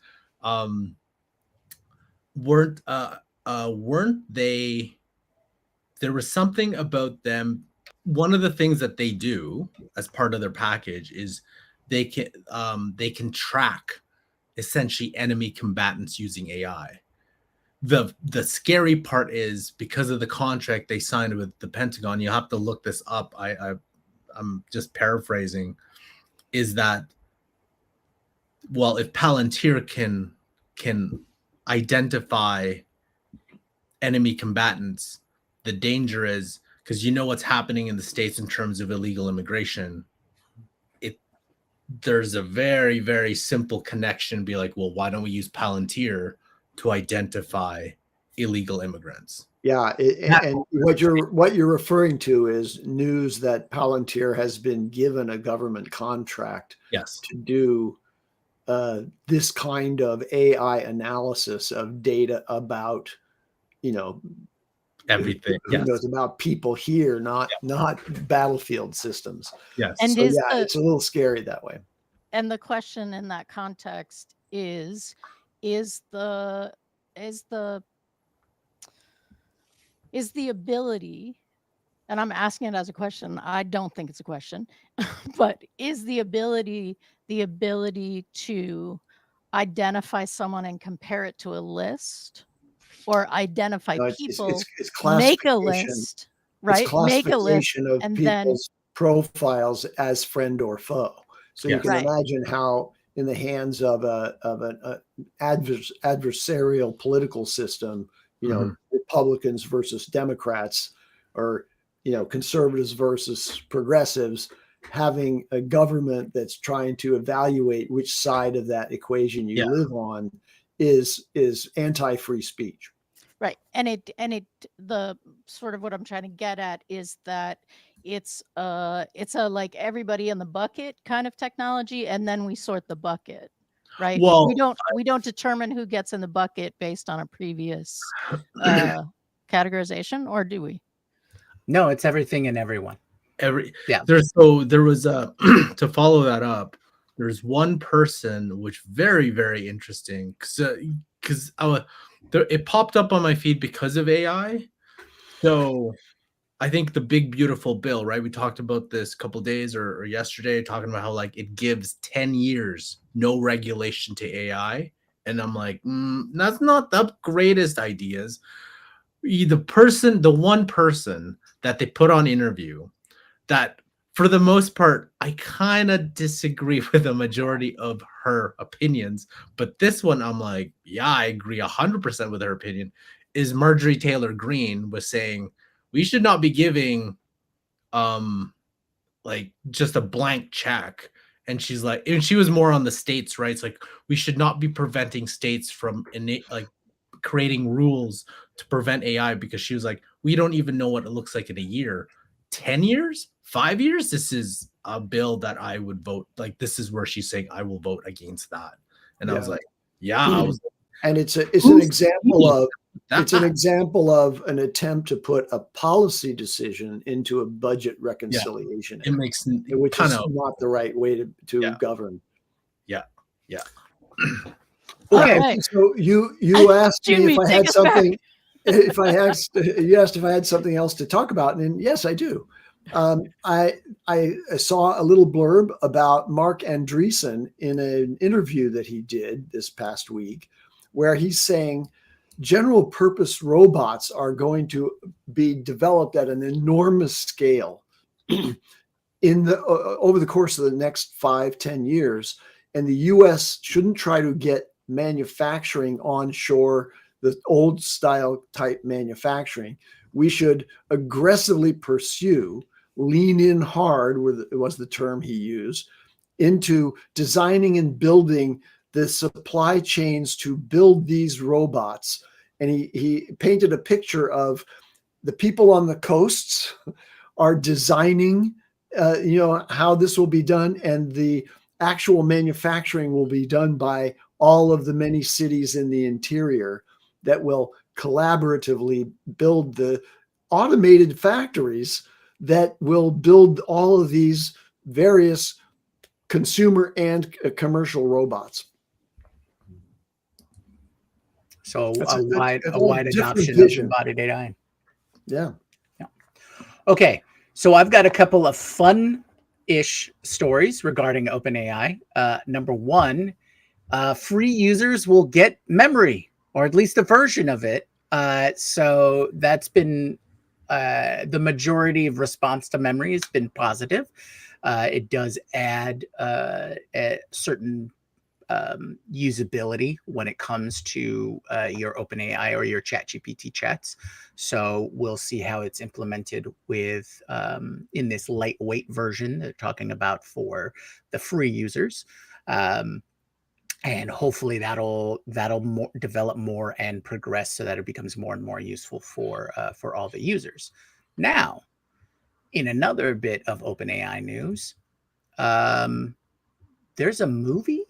Speaker 4: weren't they, there was something about them. One of the things that they do as part of their package is they can track essentially enemy combatants using AI. The scary part is because of the contract they signed with the Pentagon, you have to look this up. I'm just paraphrasing, is that, well, if Palantir can identify enemy combatants, the danger is, because what's happening in the States in terms of illegal immigration, there's a very, very simple connection. Be like, well, why don't we use Palantir to identify illegal immigrants?
Speaker 2: Yeah, and what you're referring to is news that Palantir has been given a government contract,
Speaker 4: yes,
Speaker 2: to do this kind of AI analysis of data about,
Speaker 4: everything.
Speaker 2: Who knows about people here, not battlefield systems.
Speaker 4: Yes,
Speaker 3: and
Speaker 2: so it's a little scary that way.
Speaker 3: And the question in that context is the ability, and I'm asking it as a question, I don't think it's a question, but is the ability to identify someone and compare it to a list, or identify people,
Speaker 2: it's
Speaker 3: make a list, right? Make a list
Speaker 2: of
Speaker 3: and
Speaker 2: people's profiles as friend or foe. So you can imagine how in the hands of an adversarial political system, Republicans versus Democrats, or conservatives versus progressives, having a government that's trying to evaluate which side of that equation you live on is anti-free speech.
Speaker 3: Right. And the sort of what I'm trying to get at is that it's a like everybody in the bucket kind of technology, and then we sort the bucket, right?
Speaker 4: Well,
Speaker 3: we don't determine who gets in the bucket based on a previous categorization, or do we?
Speaker 1: No, it's everything and everyone.
Speaker 4: There was to follow that up, there's one person which very, very interesting, because it popped up on my feed because of AI. So I think the big beautiful bill, right? We talked about this a couple days or yesterday, talking about how like it gives 10 years no regulation to AI, and I'm like, that's not the greatest ideas. The one person that they put on interview, that for the most part, I kind of disagree with the majority of her opinions. But this one, I'm like, yeah, I agree 100% with her opinion, is Marjorie Taylor Greene was saying we should not be giving like just a blank check. And she's like, and she was more on the states' rights. Like we should not be preventing states from creating rules to prevent AI because she was like, we don't even know what it looks like in a year. 10 years? 5 years? This is a bill that I would vote. Like, this is where she's saying, I will vote against that. And I was like, yeah, I was like,
Speaker 2: and it's an example of it's an
Speaker 4: that?
Speaker 2: example of an attempt to put a policy decision into a budget reconciliation,
Speaker 4: It makes
Speaker 2: which
Speaker 4: kind
Speaker 2: is
Speaker 4: of
Speaker 2: not the right way to
Speaker 4: Yeah.
Speaker 2: govern.
Speaker 4: yeah.
Speaker 1: Okay.
Speaker 3: Right.
Speaker 2: So you asked me
Speaker 3: Jyunmi,
Speaker 2: if I
Speaker 3: take
Speaker 2: had
Speaker 3: us back.
Speaker 2: something. If I asked, you asked if I had something else to talk about, and yes, I do. I saw a little blurb about Mark Andreessen in an interview that he did this past week, where he's saying general purpose robots are going to be developed at an enormous scale in the over the course of the next 5-10 years, and the U.S. shouldn't try to get manufacturing onshore, the old style type manufacturing. We should aggressively pursue, lean in hard, was the term he used, into designing and building the supply chains to build these robots. And he painted a picture of the people on the coasts are designing, how this will be done, and the actual manufacturing will be done by all of the many cities in the interior that will collaboratively build the automated factories that will build all of these various consumer and commercial robots.
Speaker 1: So
Speaker 2: That's
Speaker 1: a wide
Speaker 2: different
Speaker 1: adoption
Speaker 2: vision.
Speaker 1: of embodied AI.
Speaker 2: Yeah.
Speaker 1: Okay, so I've got a couple of fun-ish stories regarding OpenAI. Number one, free users will get memory, or at least a version of it. So that's been the majority of response to memory has been positive. It does add a certain usability when it comes to your OpenAI or your ChatGPT chats. So we'll see how it's implemented with in this lightweight version they're talking about for the free users. And hopefully that'll develop more and progress so that it becomes more and more useful for all the users. Now, in another bit of OpenAI news, there's a movie.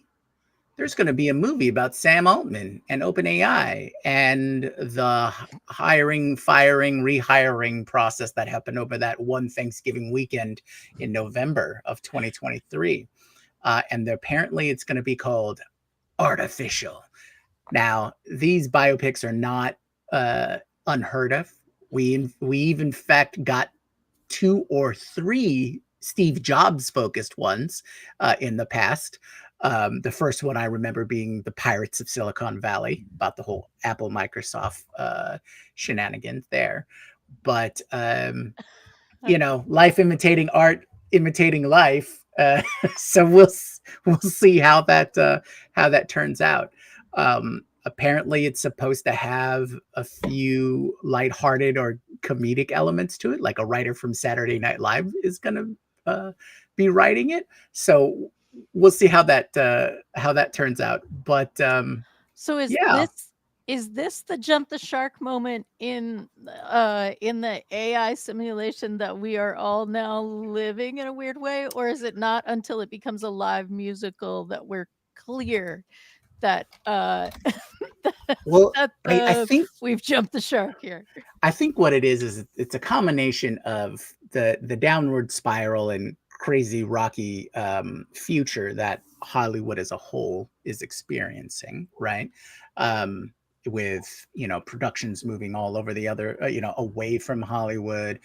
Speaker 1: There's going to be a movie about Sam Altman and OpenAI and the hiring, firing, rehiring process that happened over that one Thanksgiving weekend in November of 2023. And apparently it's going to be called Artificial. Now, these biopics are not unheard of. We've in fact got 2 or 3 Steve Jobs focused ones in the past. The first one I remember being the Pirates of Silicon Valley, about the whole Apple Microsoft shenanigans there. But life imitating art, imitating life. So we'll see how that turns out. Apparently, it's supposed to have a few lighthearted or comedic elements to it, like a writer from Saturday Night Live is going to be writing it. So we'll see how that turns out. But
Speaker 3: So is this the jump the shark moment in the AI simulation that we are all now living in a weird way, or is it not until it becomes a live musical that we're clear that
Speaker 1: well, I think
Speaker 3: we've jumped the shark here?
Speaker 1: I think what it is it's a combination of the downward spiral and crazy rocky future that Hollywood as a whole is experiencing, right? With productions moving all over the other away from Hollywood,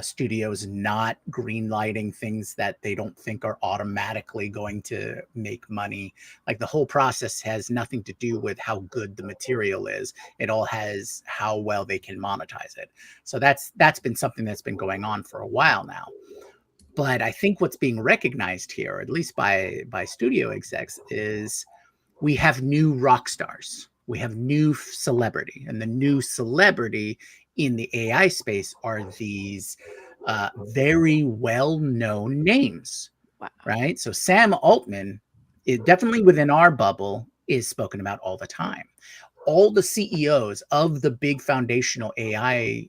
Speaker 1: studios not greenlighting things that they don't think are automatically going to make money. Like, the whole process has nothing to do with how good the material is. It all has how well they can monetize it. So that's been something that's been going on for a while now. But I think what's being recognized here, at least by studio execs, is we have new rock stars. We have new celebrity, and the new celebrity in the AI space are these very well-known names.
Speaker 3: Wow.
Speaker 1: Right? So Sam Altman is definitely within our bubble, is spoken about all the time. all the CEOs of the big foundational AI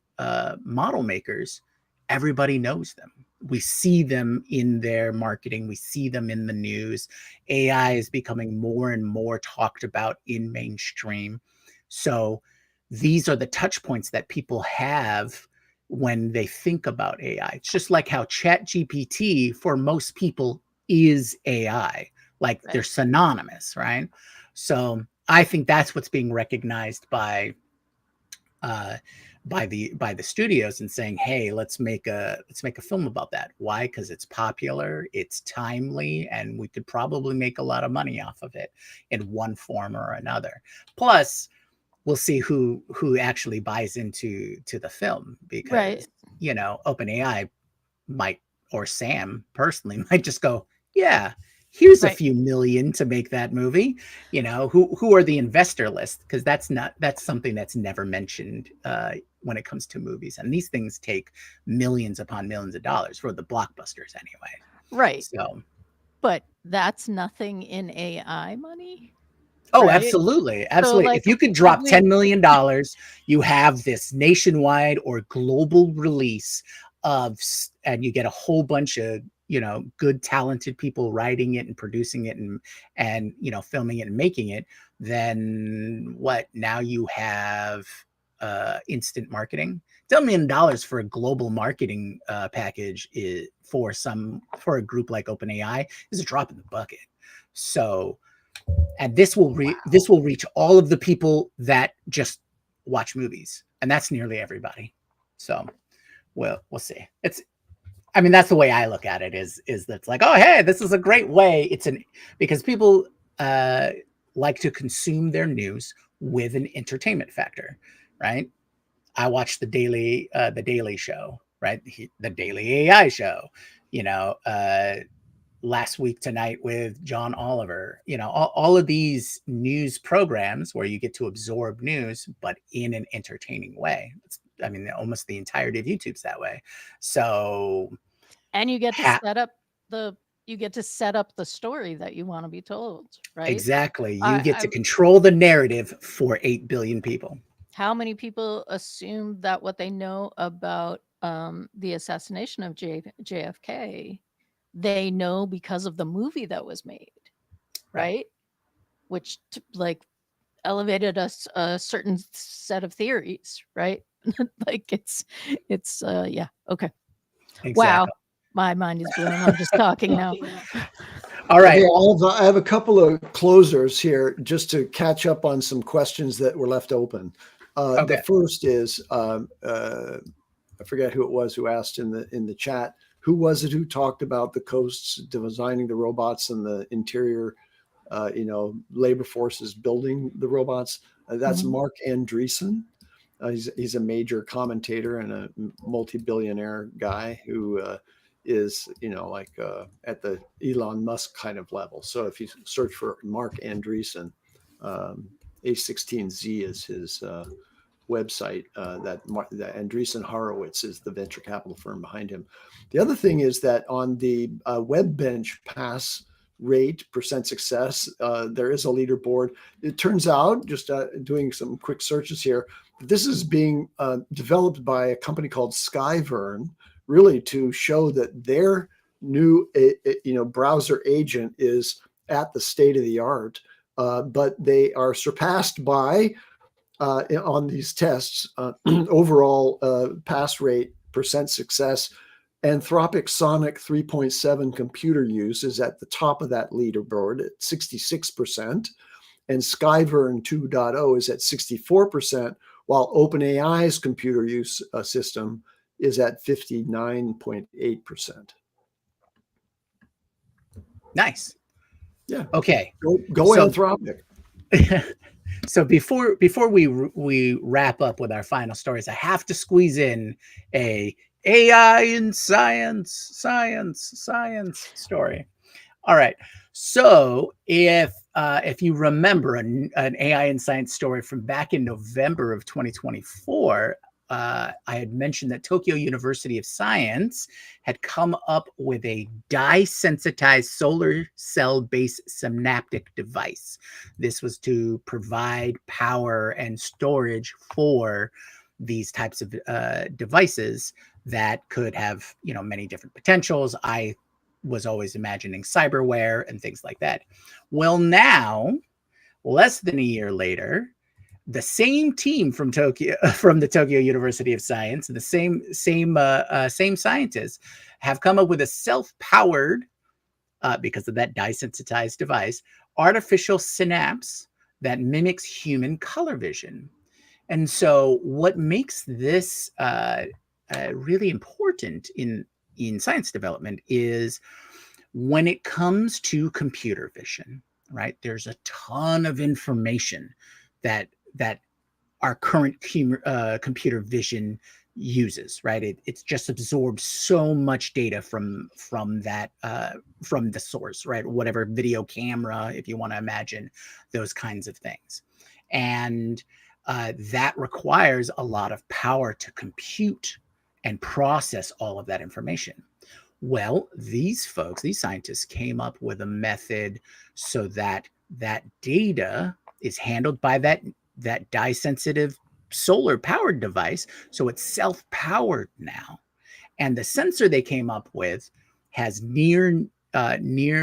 Speaker 1: model makers, everybody knows them. We see them in their marketing. We see them in the news. AI is becoming more and more talked about in mainstream. So these are the touch points that people have when they think about AI. It's just like how ChatGPT for most people is AI, like they're synonymous, right? So I think that's what's being recognized by the studios and saying, hey, let's make a film about that. Why? Because it's popular, it's timely, and we could probably make a lot of money off of it in one form or another. Plus, we'll see who actually buys into the film, because OpenAI might, or Sam personally might just go, yeah, here's a few million to make that movie. Who are the investor list? Because that's something that's never mentioned when it comes to movies, and these things take millions upon millions of dollars for the blockbusters anyway.
Speaker 3: Right.
Speaker 1: So,
Speaker 3: but that's nothing in AI money.
Speaker 1: Oh,
Speaker 3: right?
Speaker 1: absolutely.
Speaker 3: So,
Speaker 1: Absolutely.
Speaker 3: like,
Speaker 1: If you could drop $10 million, you have this nationwide or global release and you get a whole bunch of, good, talented people writing it and producing it and filming it and making it. Then what? Now you have instant marketing. $10 million for a global marketing package for a group like OpenAI is a drop in the bucket. So, and this will reach all of the people that just watch movies, and that's nearly everybody. So we'll see. That's the way I look at it, is that's like, oh, hey, this is a great way. Because people like to consume their news with an entertainment factor, right? I watch the Daily Show, right? The Daily AI Show, Last Week Tonight with John Oliver, all of these news programs where you get to absorb news, but in an entertaining way. Almost the entirety of YouTube's that way. So,
Speaker 3: and you get to set up the story that you want to be told, right?
Speaker 1: Exactly. You get to control the narrative for 8 billion people.
Speaker 3: How many people assume that what they know about the assassination of JFK, they know because of the movie that was made, right? Which elevated us a certain set of theories, right? Like it's yeah, okay.
Speaker 1: Exactly.
Speaker 3: Wow, my mind is blown. I'm just talking now.
Speaker 1: All right.
Speaker 2: Okay, I have a couple of closers here just to catch up on some questions that were left open.
Speaker 1: Okay.
Speaker 2: The first is I forget who it was who asked in the chat. Who was it who talked about the coasts designing the robots and the interior, labor forces building the robots? That's Mark Andreessen. He's a major commentator and a multi-billionaire guy who is, at the Elon Musk kind of level. So if you search for Mark Andreessen, A16Z is his website. That Andreessen Horowitz is the venture capital firm behind him. The other thing is that on the WebBench pass rate percent success, there is a leaderboard. It turns out, just doing some quick searches here, this is being developed by a company called Skyvern, really to show that their new browser agent is at the state of the art, but they are surpassed by on these tests overall pass rate percent success. Anthropic Sonic 3.7 computer use is at the top of that leaderboard at 66%, and Skyvern 2.0 is at 64%, while OpenAI's computer use system is at 59.8%.
Speaker 1: Nice.
Speaker 2: Yeah.
Speaker 1: Okay.
Speaker 2: Go Anthropic.
Speaker 1: So before we wrap up with our final stories, I have to squeeze in a AI in science story. All right. So if you remember an AI in science story from back in November of 2024, I had mentioned that Tokyo University of Science had come up with a dye-sensitized solar cell-based synaptic device. This was to provide power and storage for these types of devices that could have, many different potentials. I was always imagining cyberware and things like that. Well, now, less than a year later, the same team from the Tokyo University of Science, the same scientists, have come up with a self-powered, because of that dye-sensitized device, artificial synapse that mimics human color vision. And so, what makes this really important in science development is when it comes to computer vision, right? There's a ton of information that our current computer vision uses, right? It's just absorbed so much data from that from the source, right? Whatever video camera, if you want to imagine those kinds of things, and that requires a lot of power to compute and process all of that information. Well, these scientists came up with a method so that that data is handled by that dye-sensitive solar-powered device, so it's self-powered now. And the sensor they came up with has near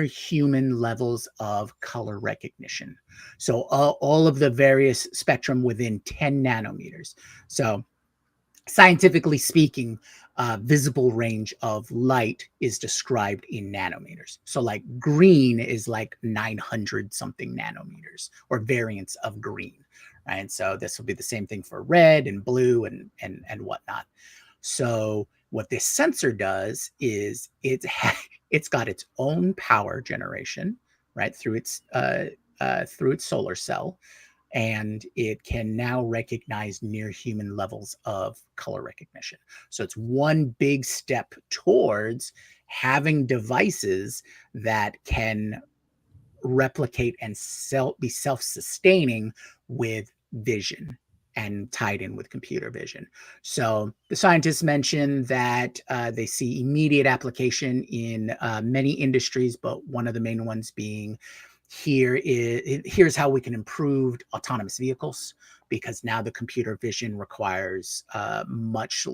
Speaker 1: human levels of color recognition. So all of the various spectrum within 10 nanometers. So scientifically speaking, visible range of light is described in nanometers. So like green is like 900 something nanometers, or variants of green, right? So this will be the same thing for red and blue and whatnot. So what this sensor does is it's got its own power generation, right, through its solar cell, and it can now recognize near human levels of color recognition. So it's one big step towards having devices that can replicate and be self-sustaining with vision and tied in with computer vision. So the scientists mentioned that they see immediate application in many industries, but one of the main ones being here's how we can improve autonomous vehicles, because now the computer vision requires much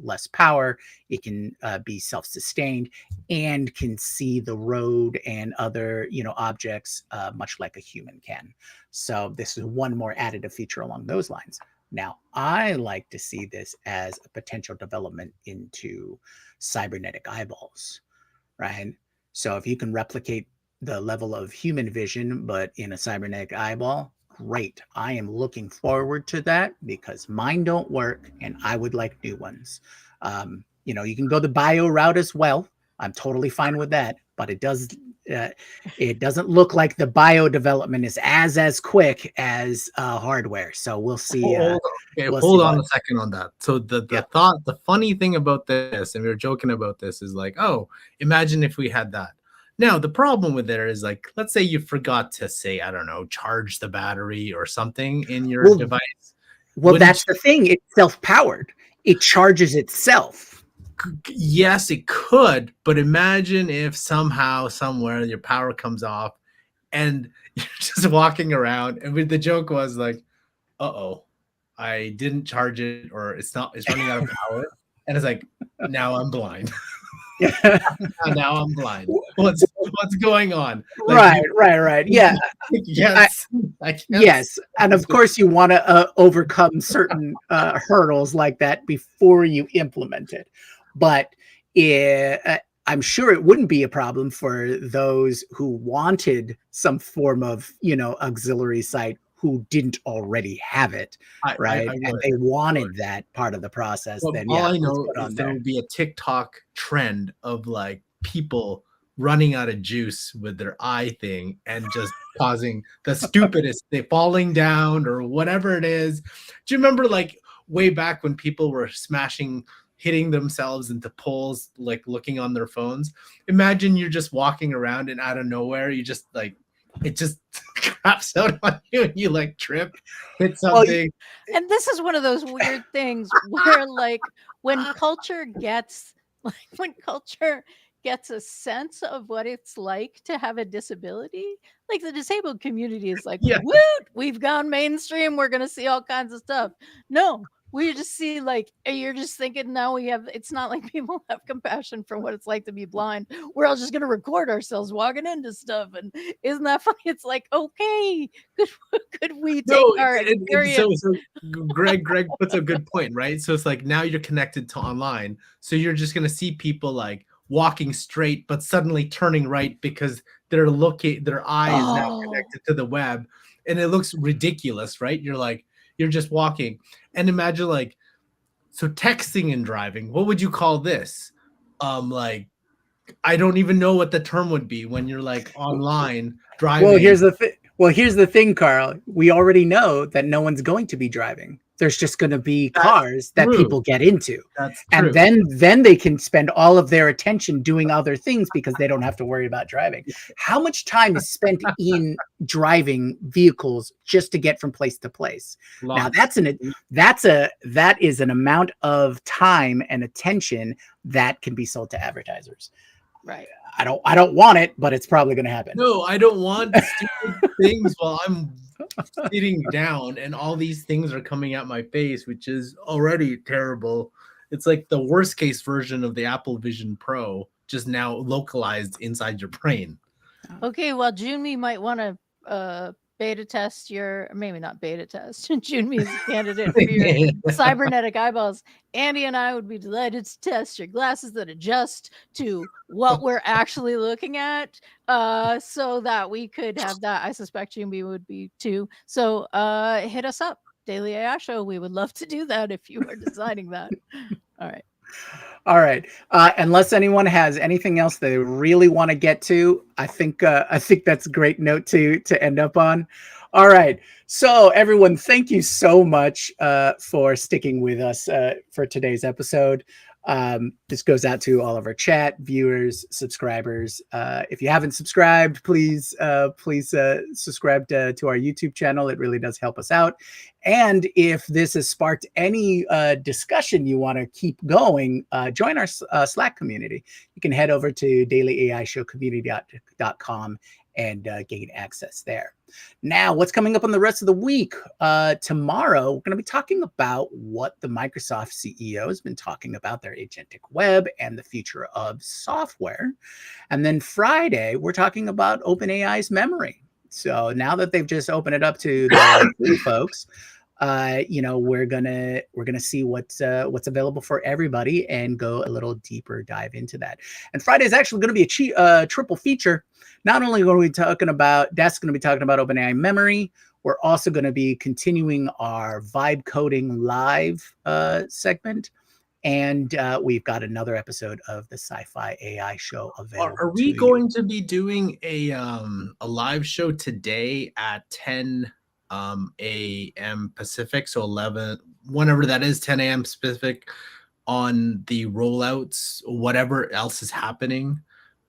Speaker 1: less power. It can be self-sustained and can see the road and other objects much like a human can. So this is one more additive feature along those lines. Now, I like to see this as a potential development into cybernetic eyeballs, right? So if you can replicate the level of human vision, but in a cybernetic eyeball, great. I am looking forward to that because mine don't work and I would like new ones. You can go the bio route as well. I'm totally fine with that, but it doesn't look like the bio development is as quick as hardware. So we'll see.
Speaker 4: Hold on a second on that. So the funny thing about this, and we were joking about this, is like, oh, imagine if we had that. Now, the problem with it is, like, let's say you forgot to say, I don't know, charge the battery or something in your device.
Speaker 1: Well, that's the thing. It's self-powered. It charges itself.
Speaker 4: Yes, it could. But imagine if somehow, somewhere, your power comes off and you're just walking around. And the joke was like, uh-oh, I didn't charge it, or it's running out of power. And it's like, now I'm blind. Now I'm blind. What's going on?
Speaker 1: Like, right. Yeah.
Speaker 4: Yes.
Speaker 1: Yes. And of course, you want to overcome certain hurdles like that before you implement it. But I'm sure it wouldn't be a problem for those who wanted some form of, auxiliary site who didn't already have it, right? And they wanted that part of the process.
Speaker 4: Well,
Speaker 1: then
Speaker 4: all I know is there will be a TikTok trend of like people running out of juice with their eye thing and just causing the stupidest, they falling down or whatever it is. Do you remember like way back when people were hitting themselves into poles, like looking on their phones? Imagine you're just walking around and out of nowhere, you just like, it just craps out on you and you like trip, hit
Speaker 1: Well,
Speaker 4: something.
Speaker 3: And this is one of those weird things where like when culture gets a sense of what it's like to have a disability, like the disabled community is like,
Speaker 4: Yeah.
Speaker 3: woot, we've gone mainstream, we're gonna see all kinds of stuff. No, we just see like you're just thinking now it's not like people have compassion for what it's like to be blind. We're all just gonna record ourselves walking into stuff, and isn't that funny? It's like, okay, could we take
Speaker 4: No,
Speaker 3: our experience?
Speaker 4: so Greg puts a good point, right? So it's like now you're connected to online, so you're just gonna see people like walking straight, but suddenly turning right because their eye is now connected to the web, and it looks ridiculous, right? You're just walking, and imagine like, so texting and driving. What would you call this? Like, I don't even know what the term would be when you're like online driving.
Speaker 1: Well, here's the thing, Karl. We already know that no one's going to be driving. There's just going to be cars that people get into.
Speaker 4: That's true.
Speaker 1: And then they can spend all of their attention doing other things because they don't have to worry about driving. How much time is spent in driving vehicles just to get from place to place? Now that is an amount of time and attention that can be sold to advertisers.
Speaker 3: Right.
Speaker 1: I don't want it, but it's probably going to happen.
Speaker 4: No, I don't want stupid things while I'm sitting down and all these things are coming at my face, which is already terrible. It's like the worst case version of the Apple Vision Pro, just now localized inside your brain.
Speaker 3: Okay, well, Jyunmi might want to beta test maybe not beta test. Jyunmi is a candidate for your cybernetic eyeballs. Andy and I would be delighted to test your glasses that adjust to what we're actually looking at, so that we could have that. I suspect Jyunmi would be too. So hit us up, Daily AI Show. We would love to do that if you are designing that. All right.
Speaker 1: Unless anyone has anything else they really want to get to, I think that's a great note to end up on. All right. So everyone, thank you so much for sticking with us for today's episode. This goes out to all of our chat viewers, subscribers. If you haven't subscribed, please subscribe to our YouTube channel. It really does help us out. And if this has sparked any discussion you want to keep going, join our Slack community. You can head over to dailyaishowcommunity.com and gain access there. Now, what's coming up on the rest of the week? Tomorrow, we're going to be talking about what the Microsoft CEO has been talking about, their agentic web and the future of software. And then Friday, we're talking about OpenAI's memory. So now that they've just opened it up to the folks, we're gonna see what's available for everybody and go a little deeper dive into that. And Friday is actually going to be a triple feature. Not only are we talking about OpenAI memory, we're also going to be continuing our vibe coding live segment. And we've got another episode of the Sci-Fi AI Show available.
Speaker 4: Are we going to be doing a live show today at 10 a.m. Pacific, so 11, whenever that is, 10 a.m. Pacific, on the rollouts, whatever else is happening?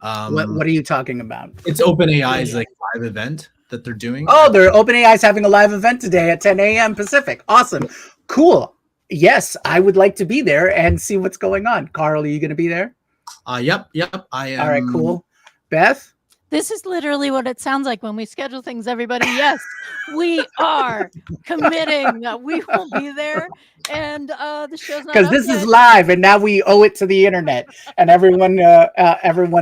Speaker 1: What are you talking about?
Speaker 4: It's OpenAI's like live event that they're doing.
Speaker 1: Oh, OpenAI's having a live event today at 10 a.m. Pacific. Awesome. Cool. Yes, I would like to be there and see what's going on. Karl, are you going to be there?
Speaker 4: Yep. I am.
Speaker 1: All right, cool. Beth?
Speaker 3: This is literally what it sounds like when we schedule things, everybody. Yes, we are committing that we will be there. And the show's not
Speaker 1: because this is live and now we owe it to the internet and everyone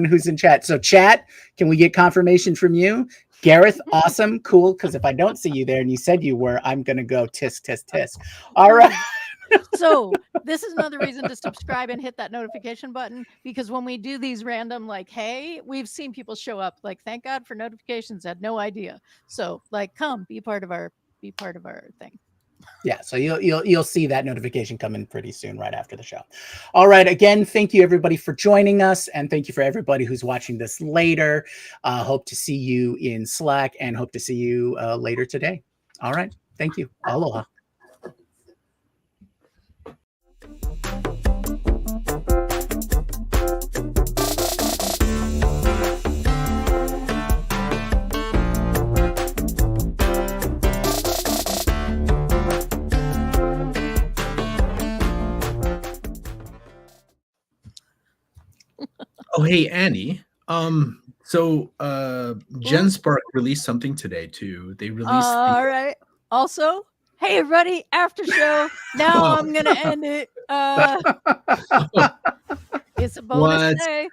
Speaker 1: who's in chat. So chat, can we get confirmation from you? Gareth, awesome, cool. Because if I don't see you there and you said you were, I'm going to go tisk, tisk, tisk. All right.
Speaker 3: So this is another reason to subscribe and hit that notification button, because when we do these random, like, hey, we've seen people show up, like, thank God for notifications, had no idea. So like, come be part of our thing.
Speaker 1: Yeah, so you'll see that notification coming pretty soon, right after the show. All right, again, thank you everybody for joining us, and thank you for everybody who's watching this later. Hope to see you in Slack and hope to see you later today. All right, thank you. Aloha.
Speaker 4: hey, Annie. So GenSpark released something today too. They released
Speaker 3: All right. Also, hey everybody, after show. Now I'm gonna end it. It's a bonus
Speaker 4: What?
Speaker 3: day.